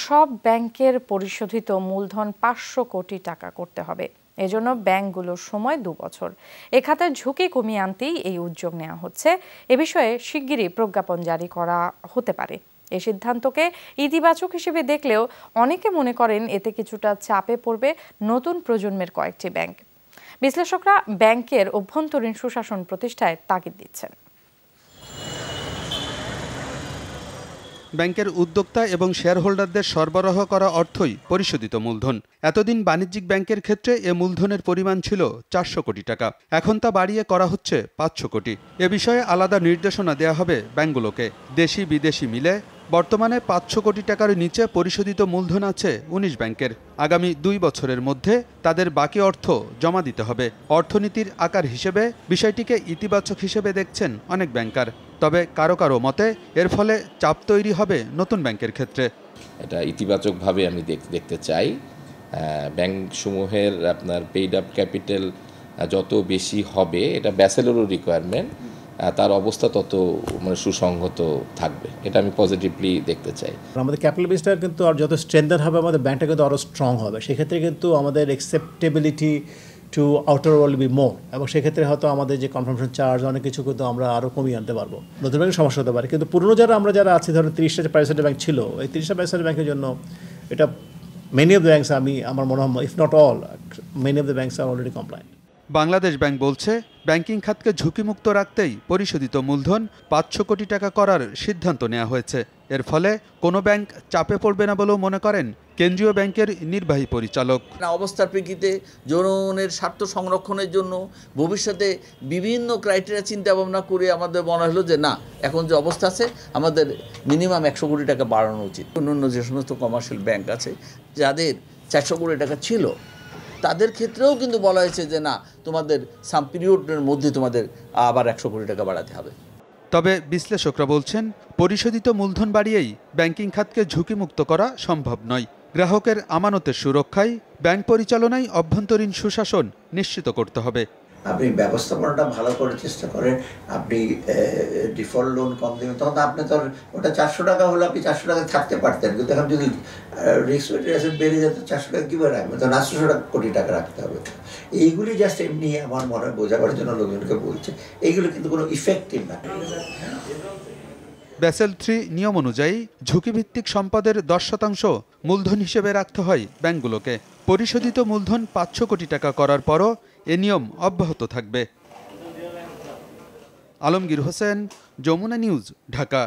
সব ব্যাংকের পরিশোধিত মূলধন 500 কোটি টাকা করতে হবে। এজন্য ব্যাংকগুলোর সময় 2 বছর। এ খাতের ঝুঁকি কমিয়ে আনতেই এই উদ্যোগ নেওয়া হচ্ছে। এ বিষয়ে শিগগিরই প্রজ্ঞাপন জারি করা হতে পারে। এই সিদ্ধান্তকে ইতিবাচক হিসেবে দেখলেও অনেকে মনে করেন এতে কিছুটা চাপে পড়বে নতুন প্রজন্মের কয়েকটি ব্যাংক। বিশ্লেষকরা ব্যাংকের অভ্যন্তরীণ সুশাসন প্রতিষ্ঠায় তাগিদ দিচ্ছেন। ব্যাংকের উদ্যোক্তা এবং শেয়ার হোল্ডারদের সরবরাহ করা অর্থই পরিশোধিত মূলধন। এতদিন বাণিজ্যিক ব্যাংকের ক্ষেত্রে এ মূলধনের পরিমাণ ছিল 400 কোটি টাকা, এখন তা বাড়িয়ে করা হচ্ছে 500 কোটি। এ বিষয়ে আলাদা নির্দেশনা দেয়া হবে ব্যাংকগুলোকে। দেশি বিদেশি মিলে বর্তমানে 500 কোটি টাকার নিচে পরিশোধিত মূলধন আছে 19 ব্যাংকের। আগামী 2 বছরের মধ্যে তাদের বাকি অর্থ জমা দিতে হবে। অর্থনীতির আকার হিসেবে বিষয়টিকে ইতিবাচক হিসেবে দেখছেন অনেক ব্যাংকার। তবে কারো কারো মতে এর ফলে চাপ তৈরি হবে নতুন ব্যাংকের ক্ষেত্রে। এটা ইতিবাচকভাবে আমি দেখতে চাই। ব্যাংকসমূহের আপনার পেইড আপ ক্যাপিটাল যত বেশি হবে, এটা ব্যাসেলেরও রিকোয়ারমেন্ট, তার অবস্থা তত সুসংহত থাকবে। এটা আমি পজিটিভলি দেখতে চাই। আমাদের ক্যাপিটাল বেসটা কিন্তু আর যত স্ট্রেন্থেন হবে, আমাদের ব্যাংকটা কিন্তু আরও স্ট্রং হবে। সেক্ষেত্রে কিন্তু আমাদের acceptability to outer world be more, এবং সেক্ষেত্রে হয়তো আমাদের যে কনফার্মেশন চার্জ অনেক কিছু কিন্তু আমরা আরও কমিয়ে আনতে পারবো। নতুন ব্যাংকের সমস্যা হতে পারে, কিন্তু পুরনো যারা আছি, ধরুন 30টা প্রাইভেট ব্যাংক ছিল, এই 30টা প্রাইভেট ব্যাংকের জন্য এটা মেনি অফ দ্য ব্যাংকস, আমার মনে হয় if not all, many of the banks are already compliant. Bangladesh bank বলছে ব্যাংকিং খাতকে ঝুঁকিমুক্ত রাখতেই পরিশোধিত মূলধন 500 কোটি টাকা করার সিদ্ধান্ত নেওয়া হয়েছে। এর ফলে কোনো ব্যাংক চাপে পড়বে না বলেও মনে করেন কেন্দ্রীয় ব্যাংকের নির্বাহী পরিচালক। অবস্থার প্রেক্ষিতে জনগণের স্বার্থ সংরক্ষণের জন্য ভবিষ্যতে বিভিন্ন ক্রাইটেরিয়া চিন্তা ভাবনা করে আমাদের মনে হলো যে না, এখন যে অবস্থা আছে আমাদের মিনিমাম 100 কোটি টাকা বাড়ানো উচিত। অন্যান্য যে সমস্ত কমার্শিয়াল ব্যাংক আছে যাদের 400 কোটি টাকা ছিল, তাদের ক্ষেত্রেও কিন্তু বলা হয়েছে যে না, তোমাদের সাম পিরিয়ডের মধ্যে তোমাদের আবার 100 কোটি টাকা বাড়াতে হবে। তবে বিশ্লেষকরা বলছেন পরিশোধিত মূলধন বাড়িয়েই ব্যাংকিং খাতকে ঝুঁকিমুক্ত করা সম্ভব নয়। গ্রাহকের আমানতের সুরক্ষায় ব্যাংক পরিচালনায় অভ্যন্তরীণ সুশাসন নিশ্চিত করতে হবে। আপনি ব্যবস্থাপনাটা ভালো করে চেষ্টা করেন, আপনি ডিফল্ট লোন কম দেবেন, তখন আপনি তো ওটা 400 টাকা হলে আপনি 400 টাকায় থাকতে পারতেন। কিন্তু এখন যদি রিস্ক ওয়েটেড অ্যাসেট বেড়ে যেত, 400 টাকা কীভাবে রাখবেন? তখন 800 কোটি টাকা রাখতে হবে। এইগুলি জাস্ট এমনি আমার মনে হয় বোঝাবার জন্য লোকজনকে বলছে, এইগুলো কিন্তু কোনো ইফেক্টিভ না। ব্যাসেল 3 নিয়ম অনুযায়ী ঝুঁকিভিত্তিক সম্পদের 10% মূলধন হিসেবে রাখতে হয় ব্যাংকগুলোকে। পরিশোধিত মূলধন 500 কোটি টাকা করার পরও এ নিয়ম অব্যাহত থাকবে। আলমগীর হোসেন, যমুনা নিউজ, ঢাকা।